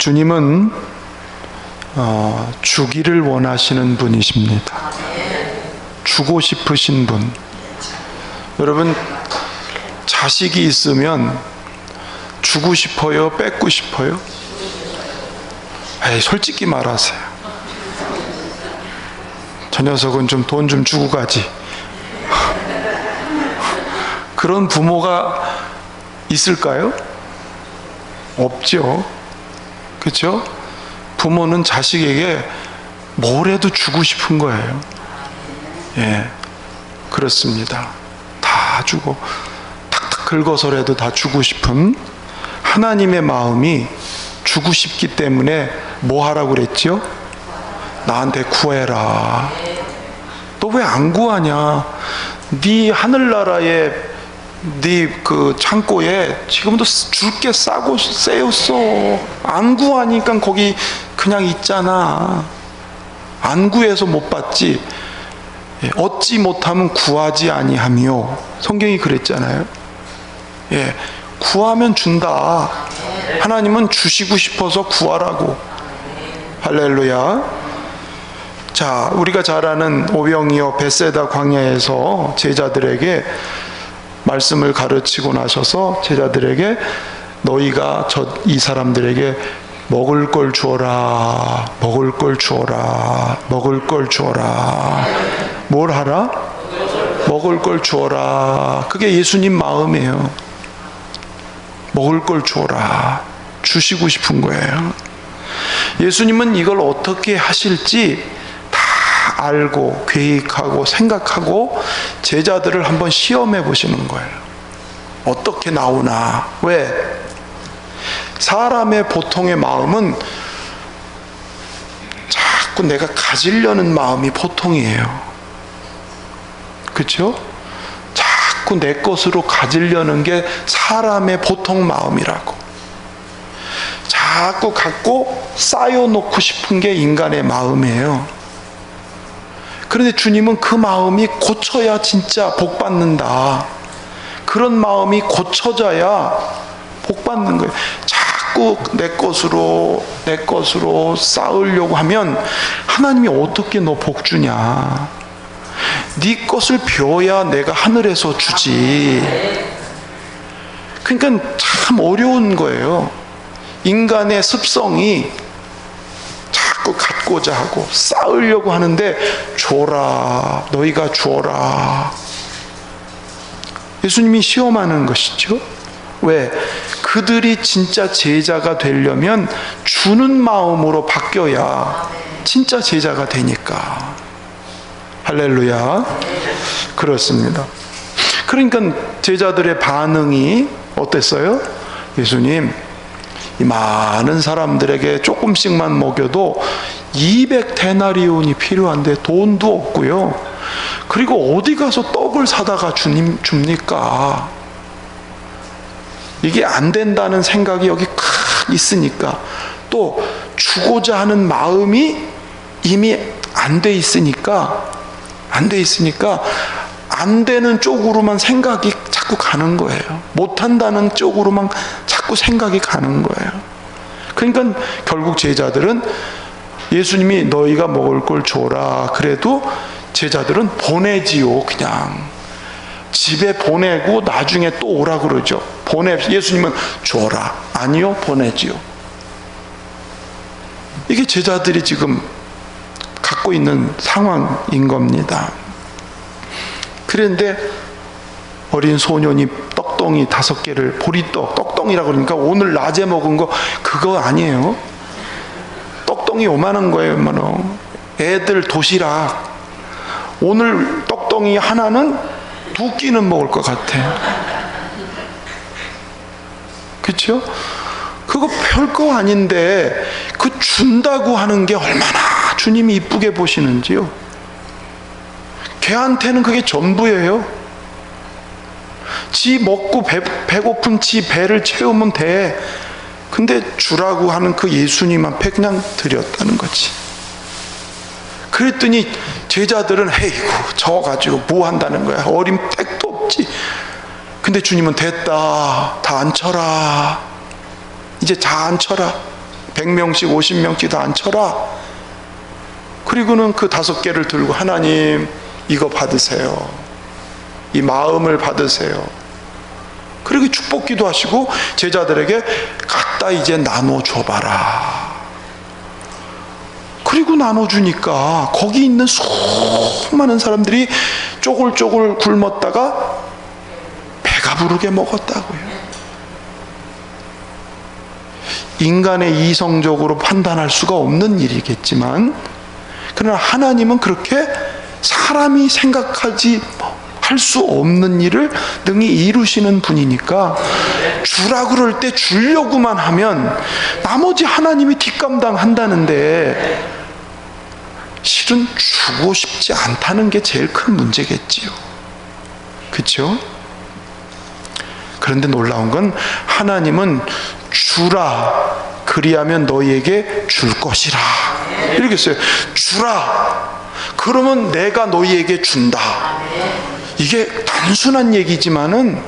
주님은 주기를 원하시는 분이십니다. 주고 싶으신 분. 여러분, 자식이 있으면 주고 싶어요? 뺏고 싶어요? 에이, 솔직히 말하세요. 저 녀석은 좀 돈 좀 주고 가지. 그런 부모가 있을까요? 없죠. 그렇죠? 부모는 자식에게 뭐라도 주고 싶은 거예요. 예, 그렇습니다. 다 주고 탁탁 긁어서라도 다 주고 싶은 하나님의 마음이 주고 싶기 때문에 뭐 하라고 그랬죠? 나한테 구해라. 너 왜 안 구하냐? 네 하늘나라에 네 그 창고에 지금도 줄 게 싸고 세였어. 안 구하니까 거기 그냥 있잖아. 안 구해서 못 받지. 얻지 못하면 구하지 아니하며, 성경이 그랬잖아요. 예, 구하면 준다. 하나님은 주시고 싶어서 구하라고. 할렐루야. 자, 우리가 잘 아는 오병이어 벳세다 광야에서 제자들에게 말씀을 가르치고 나셔서 제자들에게 너희가 이 사람들에게 먹을 걸 주어라, 먹을 걸 주어라, 먹을 걸 주어라. 뭘 하라? 먹을 걸 주어라. 그게 예수님 마음이에요. 먹을 걸 주어라. 주시고 싶은 거예요. 예수님은 이걸 어떻게 하실지 다 알고 계획하고 생각하고 제자들을 한번 시험해 보시는 거예요. 어떻게 나오나. 왜? 사람의 보통의 마음은 자꾸 내가 가지려는 마음이 보통이에요. 그렇죠? 자꾸 내 것으로 가지려는 게 사람의 보통 마음이라고. 자꾸 갖고 쌓여놓고 싶은 게 인간의 마음이에요. 그런데 주님은 그 마음이 고쳐야 진짜 복 받는다. 그런 마음이 고쳐져야 복 받는 거예요. 자꾸 내 것으로 쌓으려고 하면 하나님이 어떻게 너 복 주냐. 네 것을 비워야 내가 하늘에서 주지. 그러니까 참 어려운 거예요. 인간의 습성이 자꾸 갖고자 하고 쌓으려고 하는데, 줘라, 너희가 줘라. 예수님이 시험하는 것이죠. 왜? 그들이 진짜 제자가 되려면 주는 마음으로 바뀌어야 진짜 제자가 되니까. 할렐루야. 그렇습니다. 그러니까 제자들의 반응이 어땠어요? 예수님, 이 많은 사람들에게 조금씩만 먹여도 200데나리온이 필요한데 돈도 없고요. 그리고 어디 가서 떡을 사다가 주님 줍니까? 이게 안 된다는 생각이 여기 칵 있으니까, 또 주고자 하는 마음이 이미 안 돼 있으니까 안 되는 쪽으로만 생각이 자꾸 가는 거예요. 못한다는 쪽으로만 자꾸 생각이 가는 거예요. 그러니까 결국 제자들은 예수님이 너희가 먹을 걸 줘라 그래도 제자들은 보내지요. 그냥 집에 보내고 나중에 또 오라 그러죠. 예수님은 줘라. 아니요, 보내지요. 이게 제자들이 지금 갖고 있는 상황인 겁니다. 그런데 어린 소년이 떡덩이 5개를, 보리떡, 떡덩이라고 그러니까 오늘 낮에 먹은 거 그거 아니에요. 떡덩이 요만한 거예요. 요만한. 애들 도시락. 오늘 떡덩이 하나는 2끼는 먹을 것 같아. 그렇죠? 그거 별거 아닌데 그 준다고 하는 게 얼마나 주님이 이쁘게 보시는지요. 걔한테는 그게 전부예요. 지 먹고 배고픈 지 배를 채우면 돼. 근데 주라고 하는 그 예수님 앞에 그냥 드렸다는 거지. 그랬더니 제자들은 에이구 저 가지고 뭐 한다는 거야. 어린 택도 없지. 근데 주님은 됐다. 다 앉혀라. 이제 다 앉혀라. 100명씩 50명씩 다 앉혀라. 그리고는 그 5개를 들고 하나님 이거 받으세요. 이 마음을 받으세요. 그리고 축복기도 하시고 제자들에게 갖다 이제 나눠줘봐라. 그리고 나눠주니까 거기 있는 수많은 사람들이 쪼글쪼글 굶었다가 배가 부르게 먹었다고요. 인간의 이성적으로 판단할 수가 없는 일이겠지만, 그러나 하나님은 그렇게 사람이 생각하지 할 수 없는 일을 능히 이루시는 분이니까 주라 그럴 때 주려고만 하면 나머지 하나님이 뒷감당한다는데, 실은 주고 싶지 않다는 게 제일 큰 문제겠지요. 그렇죠? 그런데 놀라운 건 하나님은 주라 그리하면 너희에게 줄 것이라 이렇게 써요. 주라 그러면 내가 너희에게 준다. 이게 단순한 얘기지만은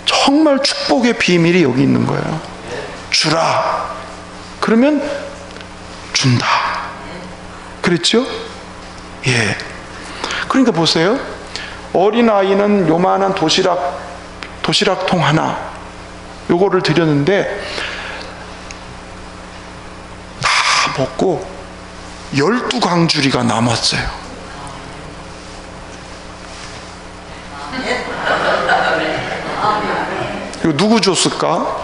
정말 축복의 비밀이 여기 있는 거예요. 주라 그러면 준다. 그렇죠? 예. 그러니까 보세요. 어린아이는 요만한 도시락통 하나 요거를 드렸는데 다 먹고 12광주리가 남았어요. 이거 누구 줬을까?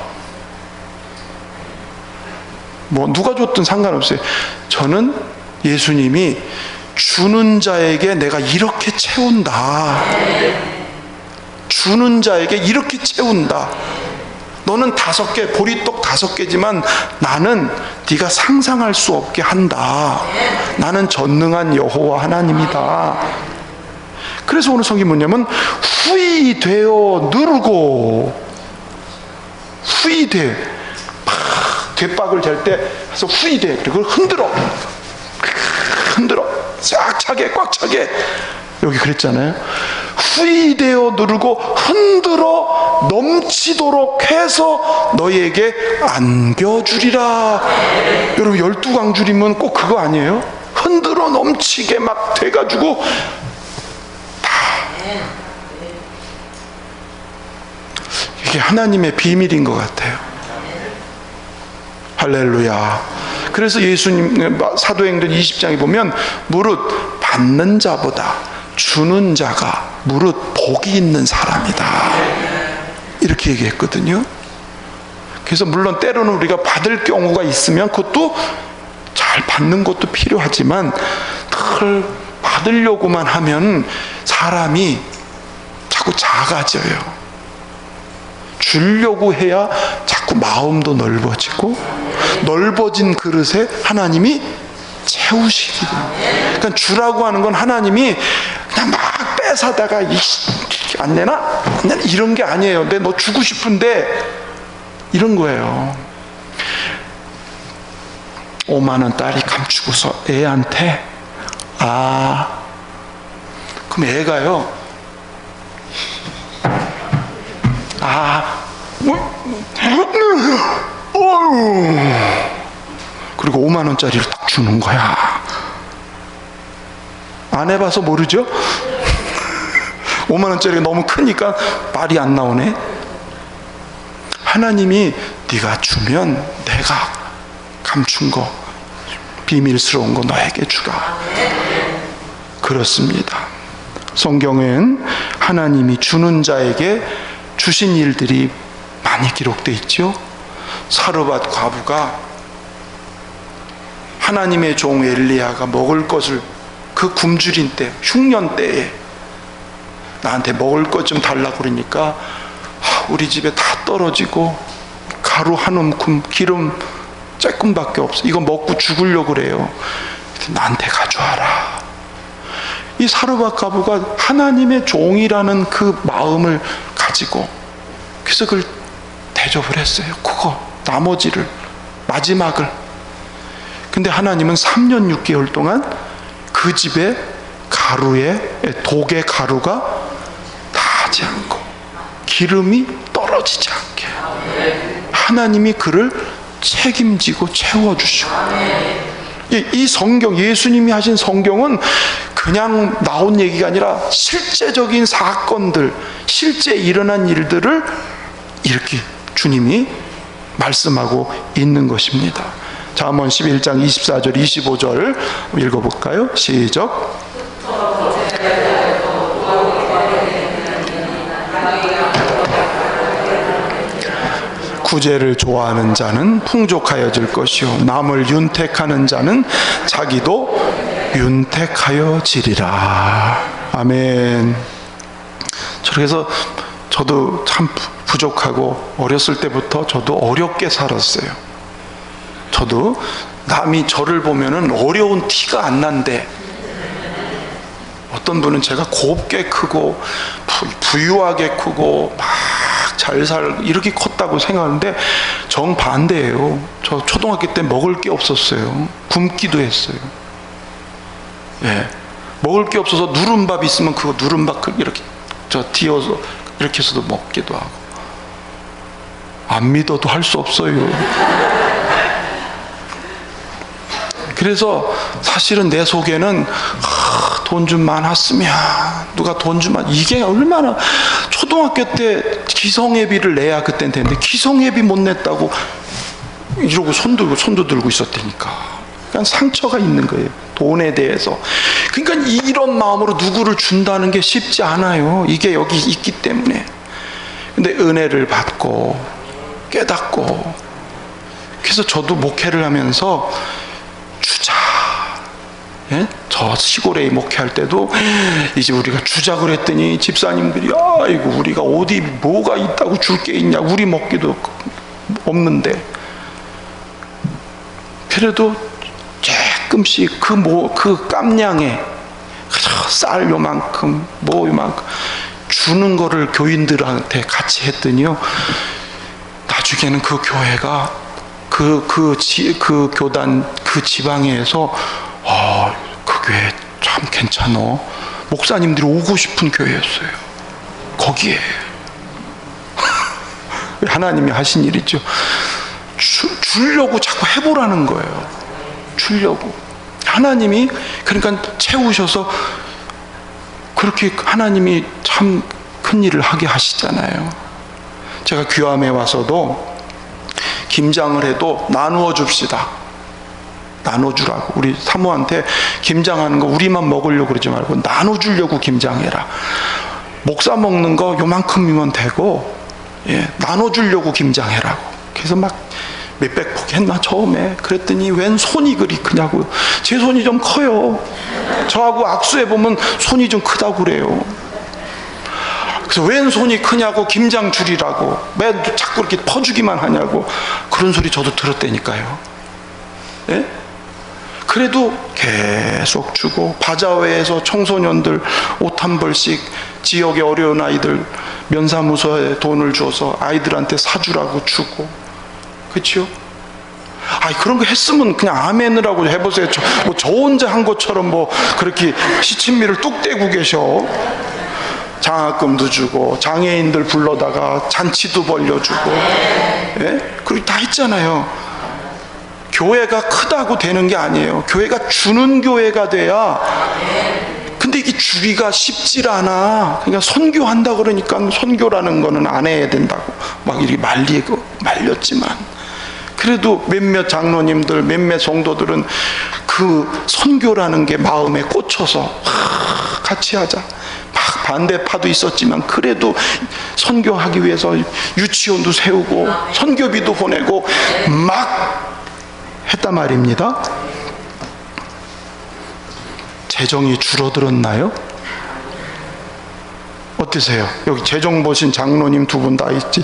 뭐 누가 줬든 상관없어요. 저는 예수님이 주는 자에게 내가 이렇게 채운다. 주는 자에게 이렇게 채운다. 너는 5개, 보리떡 5개지만 나는 네가 상상할 수 없게 한다. 나는 전능한 여호와 하나님이다. 그래서 오늘 성경 뭐냐면 후이 되어 누르고, 후이 돼. 뒷박을 잴 때 해서 후이 돼. 그리고 흔들어. 쫙 차게, 꽉 차게. 여기 그랬잖아요. 후이 되어 누르고 흔들어 넘치도록 해서 너희에게 안겨주리라. 여러분 12광주리면 꼭 그거 아니에요? 흔들어 넘치게 막 돼가지고 다. 이게 하나님의 비밀인 것 같아요. 할렐루야. 그래서 예수님 사도행전 20장에 보면 무릇 받는 자보다 주는 자가 무릇 복이 있는 사람이다. 이렇게 얘기했거든요. 그래서 물론 때로는 우리가 받을 경우가 있으면 그것도 잘 받는 것도 필요하지만 늘 받으려고만 하면 사람이 자꾸 작아져요. 주려고 해야 자꾸 마음도 넓어지고 넓어진 그릇에 하나님이 채우시기 때문에. 그러니까 주라고 하는 건 하나님이 그냥 막 뺏어다가 안 내나? 안 내나? 이런 게 아니에요. 근데 너 주고 싶은데 이런 거예요. 5만 원짜리 감추고서 애한테 그럼 애가요 그리고 5만 원짜리를 딱 주는 거야. 안 해봐서 모르죠? 5만 원짜리가 너무 크니까 말이 안 나오네. 하나님이 네가 주면 내가 감춘 거, 비밀스러운 거 너에게 주라. 그렇습니다. 성경엔 하나님이 주는 자에게 주신 일들이 많이 기록되어 있죠. 사르밧 과부가 하나님의 종 엘리야가 먹을 것을 그 굶주린 때, 흉년 때에 나한테 먹을 것 좀 달라고 그러니까 우리 집에 다 떨어지고 가루 한 움큼 기름 조금밖에 없어. 이거 먹고 죽으려고 그래요. 나한테 가져와라. 이 사르밧 과부가 하나님의 종이라는 그 마음을 가지고 그래서 그걸 대접을 했어요. 그거 나머지를, 마지막을. 근데 하나님은 3년 6개월 동안 그 집에 독의 가루가 닿지 않고 기름이 떨어지지 않게 하나님이 그를 책임지고 채워주시고. 이 성경, 예수님이 하신 성경은 그냥 나온 얘기가 아니라 실제적인 사건들, 실제 일어난 일들을 이렇게 주님이 말씀하고 있는 것입니다. 잠언 11장 24절 25절 읽어볼까요? 시작. 구제를 좋아하는 자는 풍족하여질 것이요 남을 윤택하는 자는 자기도 윤택하여지리라. 아멘. 그래서 저도 참 부족하고 어렸을 때부터 저도 어렵게 살았어요. 저도 남이 저를 보면은 어려운 티가 안 난대. 어떤 분은 제가 곱게 크고 부유하게 크고 막 잘 이렇게 컸다고 생각하는데 정반대예요. 저 초등학교 때 먹을 게 없었어요. 굶기도 했어요. 예, 먹을 게 없어서 누른밥 있으면 그거 누른밥 이렇게 뒤어서 이렇게 해서도 먹기도 하고. 안 믿어도 할 수 없어요. 그래서 사실은 내 속에는 돈 좀 많았으면, 누가 돈 좀 이게 얼마나, 초등학교 때 기성예비를 내야 그땐 되는데 기성예비 못 냈다고 이러고 손도 들고 있었다니까. 그러니까 상처가 있는 거예요, 돈에 대해서. 그러니까 이런 마음으로 누구를 준다는 게 쉽지 않아요. 이게 여기 있기 때문에. 근데 은혜를 받고 깨닫고, 그래서 저도 목회를 하면서 주자. 예? 저 시골에 목회할 때도 이제 우리가 주자 그랬더니 집사님들이 아이고 우리가 어디 뭐가 있다고 줄 게 있냐, 우리 먹기도 없는데. 그래도 조금씩 그 깜냥에 쌀 요만큼 뭐 요만큼 주는 거를 교인들한테 같이 했더니요, 나중에는 그 교회가 그 교단 그 지방에서 그 교회 참 괜찮어, 목사님들이 오고 싶은 교회였어요. 거기에 하나님이 하신 일이죠. 주려고 자꾸 해보라는 거예요. 주려고 하나님이 그러니까 채우셔서 그렇게 하나님이 참 큰 일을 하게 하시잖아요. 제가 귀함에 와서도 김장을 해도 나누어 줍시다, 나눠주라고. 우리 사모한테 김장하는 거 우리만 먹으려고 그러지 말고 나눠주려고 김장해라. 목사 먹는 거 요만큼이면 되고, 예, 나눠주려고 김장해라고. 그래서 막 몇백 포기 했나 처음에. 그랬더니 웬 손이 그리 크냐고. 제 손이 좀 커요. 저하고 악수해보면 손이 좀 크다고 그래요. 그래서 웬 손이 크냐고, 김장 줄이라고 왜 자꾸 이렇게 퍼주기만 하냐고. 그런 소리 저도 들었다니까요. 예? 그래도 계속 주고, 바자회에서 청소년들 옷 한 벌씩, 지역의 어려운 아이들 면사무소에 돈을 줘서 아이들한테 사주라고 주고. 그렇죠? 그런 거 했으면 그냥 아멘이라고 해보세요. 저 혼자 한 것처럼 뭐 그렇게 시친미를 뚝 떼고 계셔. 장학금도 주고, 장애인들 불러다가 잔치도 벌려주고, 예? 그리고 다 했잖아요. 교회가 크다고 되는 게 아니에요. 교회가 주는 교회가 돼야. 근데 이게 주기가 쉽질 않아. 그러니까 선교한다 그러니까 선교라는 거는 안 해야 된다고 막 이렇게 말렸지만, 그래도 몇몇 장로님들, 몇몇 성도들은 그 선교라는 게 마음에 꽂혀서 같이 하자. 막 반대파도 있었지만 그래도 선교하기 위해서 유치원도 세우고 선교비도 보내고 막 했단 말입니다. 재정이 줄어들었나요? 어떠세요? 여기 재정 보신 장로님 두 분 다 있지.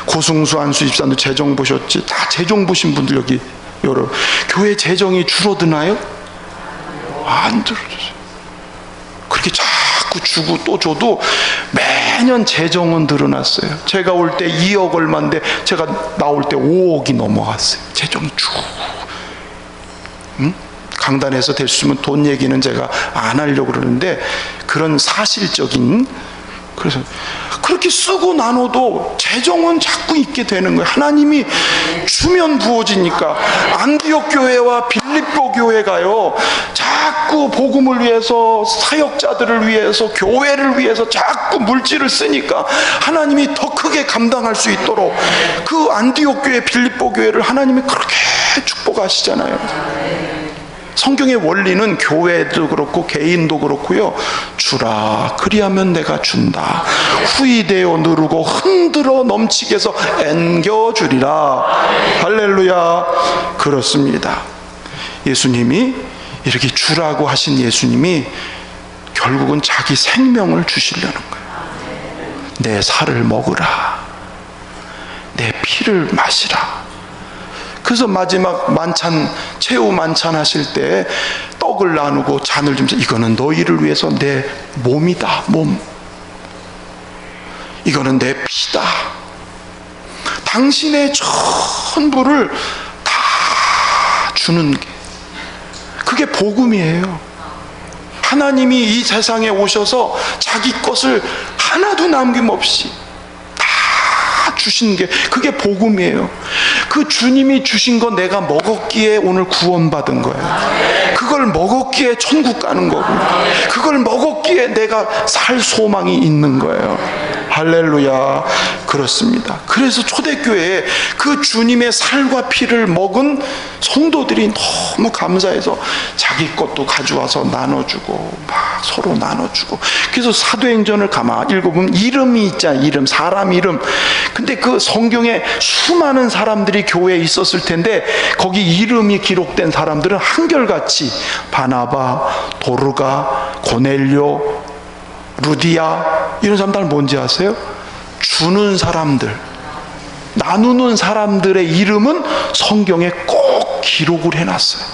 고승수 안수 집사도 재정 보셨지. 다 재정 보신 분들 여기 여러. 교회 재정이 줄어드나요? 안 줄어들어요. 그렇게 자꾸 주고 또 줘도 매년 재정은 늘어났어요. 제가 올 때 2억 얼마인데 제가 나올 때 5억이 넘어갔어요. 재정이 쭉. 강단에서 될 수 있으면 돈 얘기는 제가 안 하려고 그러는데, 그런 사실적인 그래서 그렇게 쓰고 나눠도 재정은 자꾸 있게 되는 거예요. 하나님이 주면 부어지니까. 안디옥 교회와 빌립보 교회가요, 자꾸 복음을 위해서, 사역자들을 위해서, 교회를 위해서 자꾸 물질을 쓰니까 하나님이 더 크게 감당할 수 있도록 그 안디옥 교회, 빌립보 교회를 하나님이 그렇게 축복하시잖아요. 성경의 원리는 교회도 그렇고 개인도 그렇고요, 주라 그리하면 내가 준다, 후이되어 누르고 흔들어 넘치게 해서 앵겨주리라. 할렐루야. 그렇습니다. 예수님이 이렇게 주라고 하신 예수님이 결국은 자기 생명을 주시려는 거예요. 내 살을 먹으라, 내 피를 마시라. 그래서 마지막 만찬, 최후 만찬 하실 때 떡을 나누고 잔을 주면서 이거는 너희를 위해서 내 몸이다, 몸. 이거는 내 피다. 당신의 전부를 다 주는 게, 그게 복음이에요. 하나님이 이 세상에 오셔서 자기 것을 하나도 남김없이 주신 게, 그게 복음이에요. 그 주님이 주신 거 내가 먹었기에 오늘 구원받은 거예요. 그걸 먹었기에 천국 가는 거고, 그걸 먹었기에 내가 살 소망이 있는 거예요. 할렐루야. 그렇습니다. 그래서 초대교회에 그 주님의 살과 피를 먹은 성도들이 너무 감사해서 자기 것도 가져와서 나눠주고, 막 서로 나눠주고. 그래서 사도행전을 가만 읽어보면 이름이 있잖아요. 이름, 사람 이름. 근데 그 성경에 수많은 사람들이 교회에 있었을 텐데 거기 이름이 기록된 사람들은 한결같이 바나바, 도르가, 고넬료, 루디아, 이런 사람들 뭔지 아세요? 주는 사람들, 나누는 사람들의 이름은 성경에 꼭 기록을 해놨어요.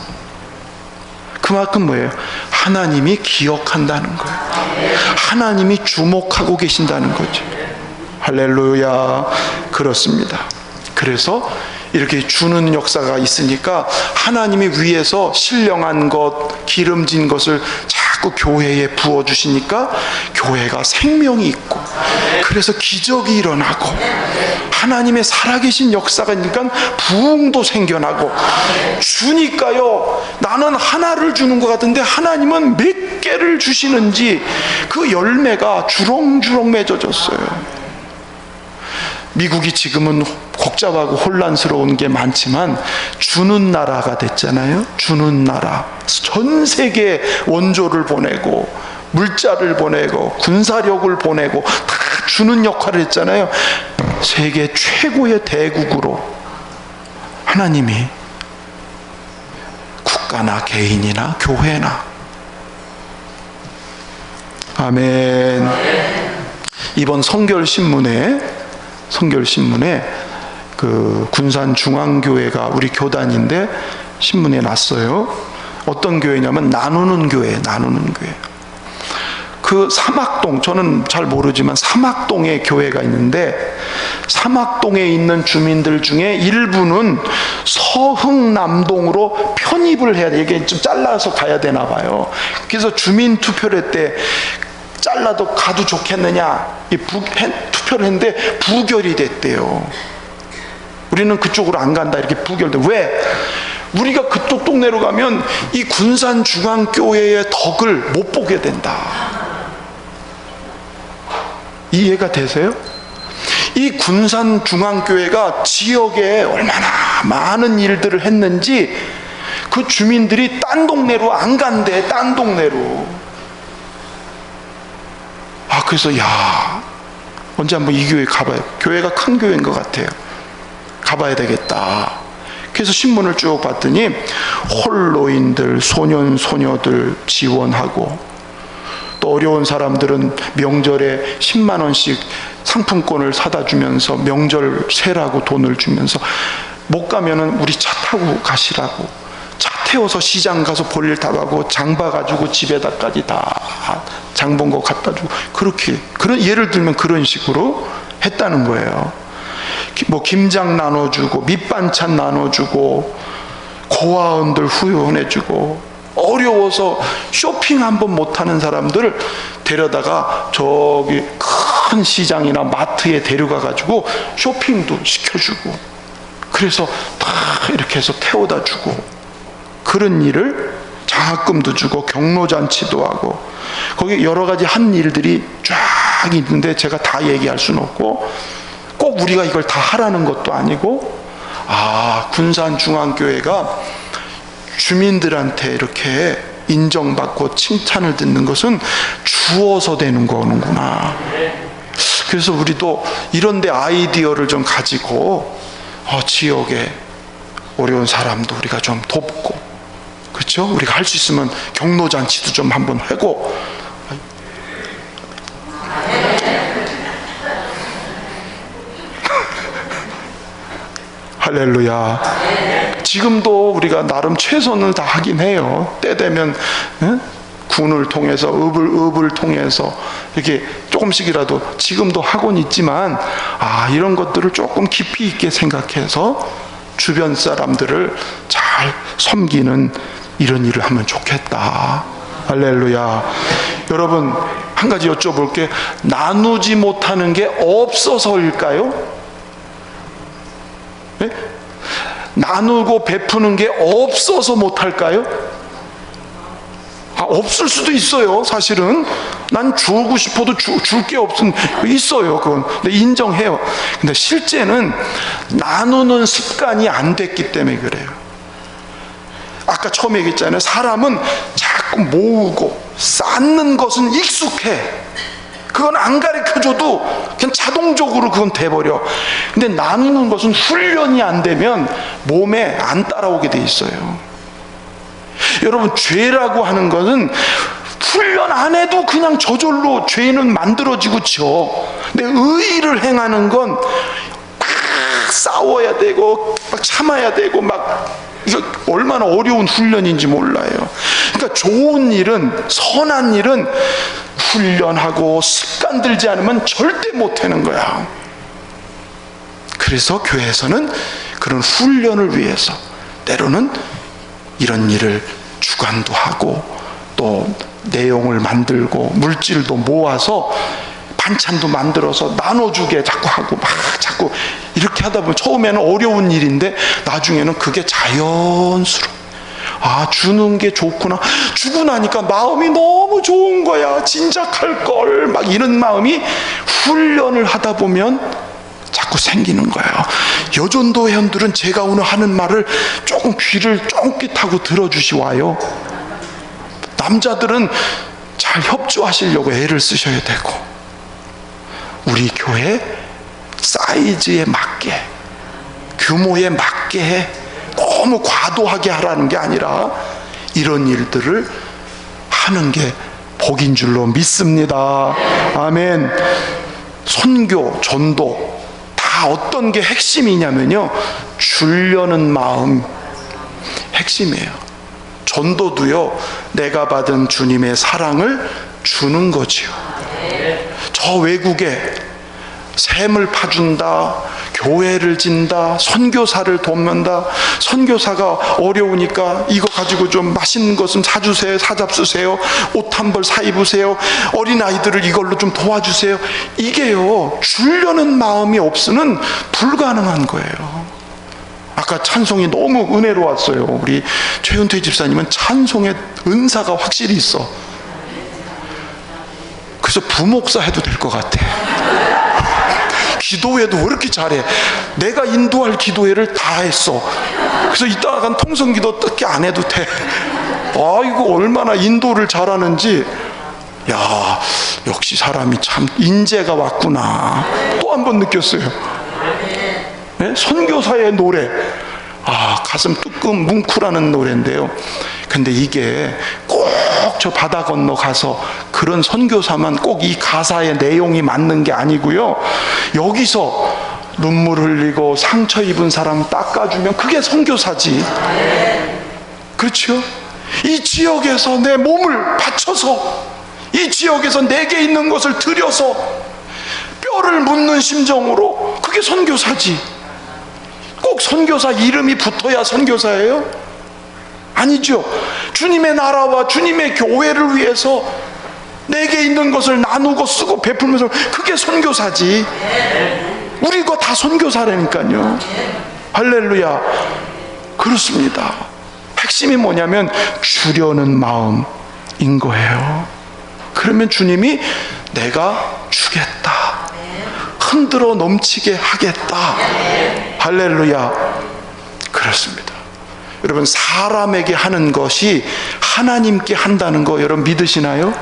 그만큼 뭐예요? 하나님이 기억한다는 거예요. 하나님이 주목하고 계신다는 거죠. 할렐루야. 그렇습니다. 그래서 이렇게 주는 역사가 있으니까 하나님이 위에서 신령한 것, 기름진 것을 자꾸 교회에 부어주시니까 교회가 생명이 있고, 그래서 기적이 일어나고, 하나님의 살아계신 역사가 있으니까 부흥도 생겨나고. 주니까요, 나는 하나를 주는 것 같은데 하나님은 몇 개를 주시는지 그 열매가 주렁주렁 맺어졌어요. 미국이 지금은 복잡하고 혼란스러운 게 많지만 주는 나라가 됐잖아요. 주는 나라. 전 세계에 원조를 보내고 물자를 보내고 군사력을 보내고 다 주는 역할을 했잖아요. 세계 최고의 대국으로 하나님이 국가나 개인이나 교회나, 아멘. 이번 성결신문에 그 군산중앙교회가 우리 교단인데 신문에 났어요. 어떤 교회냐면 나누는 교회. 그 사막동, 저는 잘 모르지만 사막동에 교회가 있는데, 사막동에 있는 주민들 중에 일부는 서흥남동으로 편입을 해야 돼. 이게 좀 잘라서 가야 되나 봐요. 그래서 주민투표를 때 잘라도 가도 좋겠느냐 투표를 했는데 부결이 됐대요. 우리는 그쪽으로 안 간다, 이렇게 부결돼. 왜? 우리가 그쪽 동네로 가면 이 군산중앙교회의 덕을 못 보게 된다. 이해가 되세요? 이 군산중앙교회가 지역에 얼마나 많은 일들을 했는지 그 주민들이 딴 동네로 안 간대. 딴 동네로. 그래서 언제 한번 이 교회 가봐요. 교회가 큰 교회인 것 같아요. 가봐야 되겠다. 그래서 신문을 쭉 봤더니 홀로인들, 소년, 소녀들 지원하고, 또 어려운 사람들은 명절에 10만 원씩 상품권을 사다 주면서 명절 세라고 돈을 주면서, 못 가면은 우리 차 타고 가시라고, 차 태워서 시장 가서 볼일 다 가고 장 봐가지고 집에다까지 다 장 본 거 갖다 주고, 그렇게, 예를 들면 그런 식으로 했다는 거예요. 뭐 김장 나눠주고 밑반찬 나눠주고 고아원들 후원해주고, 어려워서 쇼핑 한번 못하는 사람들을 데려다가 저기 큰 시장이나 마트에 데려가 가지고 쇼핑도 시켜주고, 그래서 다 이렇게 해서 태워다 주고, 그런 일을 장학금도 주고 경로잔치도 하고, 거기 여러 가지 한 일들이 쫙 있는데 제가 다 얘기할 수는 없고, 꼭 우리가 이걸 다 하라는 것도 아니고, 군산중앙교회가 주민들한테 이렇게 인정받고 칭찬을 듣는 것은 주어서 되는 거는구나. 그래서 우리도 이런데 아이디어를 좀 가지고 지역에 어려운 사람도 우리가 좀 돕고, 그렇죠? 우리가 할 수 있으면 경로잔치도 좀 한번 하고. 할렐루야. 지금도 우리가 나름 최선을 다하긴 해요. 때 되면 군을 통해서 읍을 통해서 이렇게 조금씩이라도 지금도 하고는 있지만, 이런 것들을 조금 깊이 있게 생각해서 주변 사람들을 잘 섬기는 이런 일을 하면 좋겠다. 할렐루야. 여러분, 한 가지 여쭤볼게. 나누지 못하는 게 없어서일까요? 네? 나누고 베푸는 게 없어서 못할까요? 없을 수도 있어요. 사실은 난 주고 싶어도 줄 게 있어요. 그건 근데 인정해요. 근데 실제는 나누는 습관이 안 됐기 때문에 그래요. 아까 처음에 얘기했잖아요. 사람은 자꾸 모으고 쌓는 것은 익숙해. 그건 안 가르쳐줘도 그냥 자동적으로 그건 돼버려. 근데 나누는 것은 훈련이 안 되면 몸에 안 따라오게 돼 있어요. 여러분, 죄라고 하는 것은 훈련 안 해도 그냥 저절로 죄는 만들어지고 져. 근데 의의를 행하는 건 막 싸워야 되고 막 참아야 되고 이거 얼마나 어려운 훈련인지 몰라요. 그러니까 좋은 일은, 선한 일은 훈련하고 습관 들지 않으면 절대 못하는 거야. 그래서 교회에서는 그런 훈련을 위해서 때로는 이런 일을 주관도 하고, 또 내용을 만들고 물질도 모아서 반찬도 만들어서 나눠주게 자꾸 하고, 자꾸 이렇게 하다 보면 처음에는 어려운 일인데 나중에는 그게 자연스러워. 주는 게 좋구나. 주고 나니까 마음이 너무 좋은 거야. 진작 할걸. 이런 마음이 훈련을 하다 보면 자꾸 생기는 거예요. 여전도 회원들은 제가 오늘 하는 말을 조금 귀를 쫑긋하고 들어주시와요. 남자들은 잘 협조하시려고 애를 쓰셔야 되고, 우리 교회 사이즈에 맞게, 규모에 맞게 해. 너무 과도하게 하라는 게 아니라 이런 일들을 하는 게 복인 줄로 믿습니다. 아멘. 선교, 전도 다 어떤 게 핵심이냐면요, 주려는 마음 핵심이에요. 전도도요, 내가 받은 주님의 사랑을 주는 거지요. 저 외국에 샘을 파준다, 교회를 진다, 선교사를 돕는다. 선교사가 어려우니까 이거 가지고 좀 맛있는 것 좀 사주세요, 사잡수세요, 옷 한 벌 사 입으세요, 어린아이들을 이걸로 좀 도와주세요. 이게요, 주려는 마음이 없으면 불가능한 거예요. 아까 찬송이 너무 은혜로웠어요. 우리 최윤태 집사님은 찬송의 은사가 확실히 있어. 그래서 부목사 해도 될 것 같아. 기도회도 왜 이렇게 잘해? 내가 인도할 기도회를 다 했어. 그래서 이따간 통성기도 뜻기 안 해도 돼. 이거 얼마나 인도를 잘하는지. 야, 역시 사람이 참 인재가 왔구나. 또 한 번 느꼈어요. 네? 선교사의 노래. 가슴 뜨끔 뭉클하는 노래인데요. 근데 이게 꼭 저 바다 건너 가서 그런 선교사만 꼭 이 가사의 내용이 맞는 게 아니고요, 여기서 눈물 흘리고 상처 입은 사람 닦아주면 그게 선교사지. 그렇죠? 이 지역에서 내 몸을 바쳐서, 이 지역에서 내게 있는 것을 들여서 뼈를 묻는 심정으로, 그게 선교사지. 꼭 선교사 이름이 붙어야 선교사예요? 아니죠. 주님의 나라와 주님의 교회를 위해서 내게 있는 것을 나누고 쓰고 베풀면서, 그게 선교사지. 우리가 다 선교사라니까요. 할렐루야. 그렇습니다. 핵심이 뭐냐면 주려는 마음인 거예요. 그러면 주님이 내가 주겠다, 흔들어 넘치게 하겠다. 할렐루야. 그렇습니다. 여러분, 사람에게 하는 것이 하나님께 한다는 거 여러분 믿으시나요?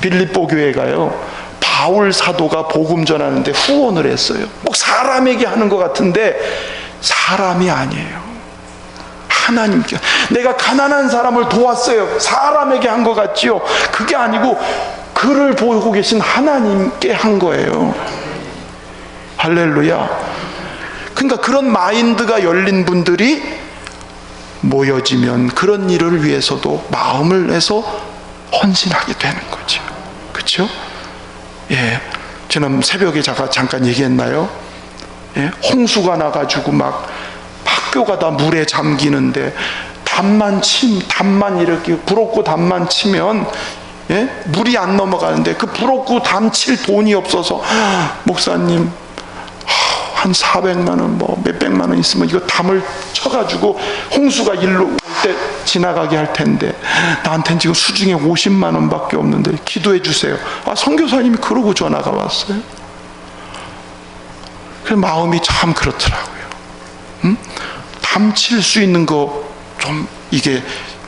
빌립보 교회가요, 바울 사도가 복음 전하는데 후원을 했어요. 꼭 사람에게 하는 것 같은데 사람이 아니에요. 하나님께. 내가 가난한 사람을 도왔어요. 사람에게 한 것 같지요? 그게 아니고 그를 보고 계신 하나님께 한 거예요. 할렐루야. 그러니까 그런 마인드가 열린 분들이 모여지면 그런 일을 위해서도 마음을 내서 헌신하게 되는 거죠. 그렇죠? 예, 지난 새벽에 제가 잠깐 얘기했나요? 예, 홍수가 나가지고 막 학교가 다 물에 잠기는데 담만 이렇게 불었고 담만 치면, 예? 물이 안 넘어가는데 그 불었고 담 칠 돈이 없어서, 목사님 한 400만 원 뭐 몇백만 원 있으면 이거 담을 쳐가지고 홍수가 일로 올 때 지나가게 할 텐데 나한테는 지금 수중에 50만 원밖에 없는데 기도해 주세요. 선교사님이 그러고 전화가 왔어요. 그 마음이 참 그렇더라고요. 담 칠 수 있는 거 좀 이게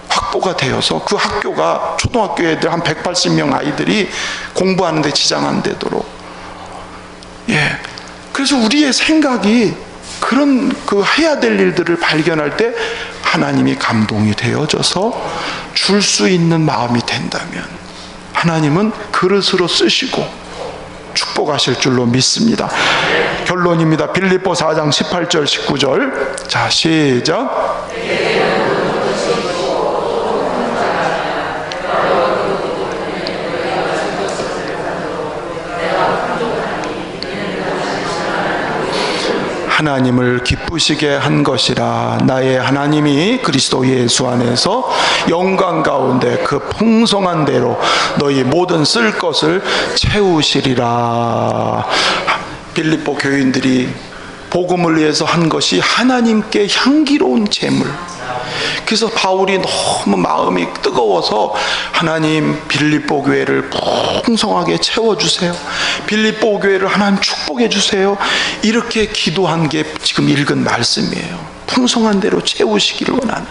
확보가 되어서, 그 학교가 초등학교 애들 한 180명 아이들이 공부하는데 지장 안 되도록. 예. 그래서 우리의 생각이 그런 해야 될 일들을 발견할 때 하나님이 감동이 되어져서 줄 수 있는 마음이 된다면 하나님은 그릇으로 쓰시고 축복하실 줄로 믿습니다. 결론입니다. 빌립보 4장 18절 19절. 자, 시작. 하나님을 기쁘시게 한 것이라. 나의 하나님이 그리스도 예수 안에서 영광 가운데 그 풍성한 대로 너희 모든 쓸 것을 채우시리라. 빌립보 교인들이 복음을 위해서 한 것이 하나님께 향기로운 제물. 그래서 바울이 너무 마음이 뜨거워서, 하나님 빌립보 교회를 풍성하게 채워주세요, 빌립보 교회를 하나님 축복해 주세요, 이렇게 기도한 게 지금 읽은 말씀이에요. 풍성한 대로 채우시기를 원하는.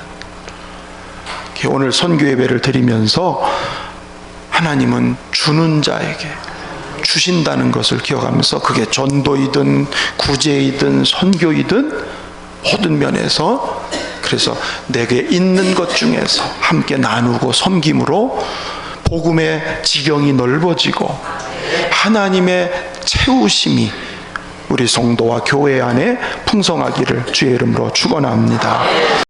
오늘 선교 예배를 드리면서 하나님은 주는 자에게 주신다는 것을 기억하면서, 그게 전도이든 구제이든 선교이든 모든 면에서, 그래서 내게 있는 것 중에서 함께 나누고 섬김으로 복음의 지경이 넓어지고 하나님의 채우심이 우리 성도와 교회 안에 풍성하기를 주의 이름으로 축원합니다.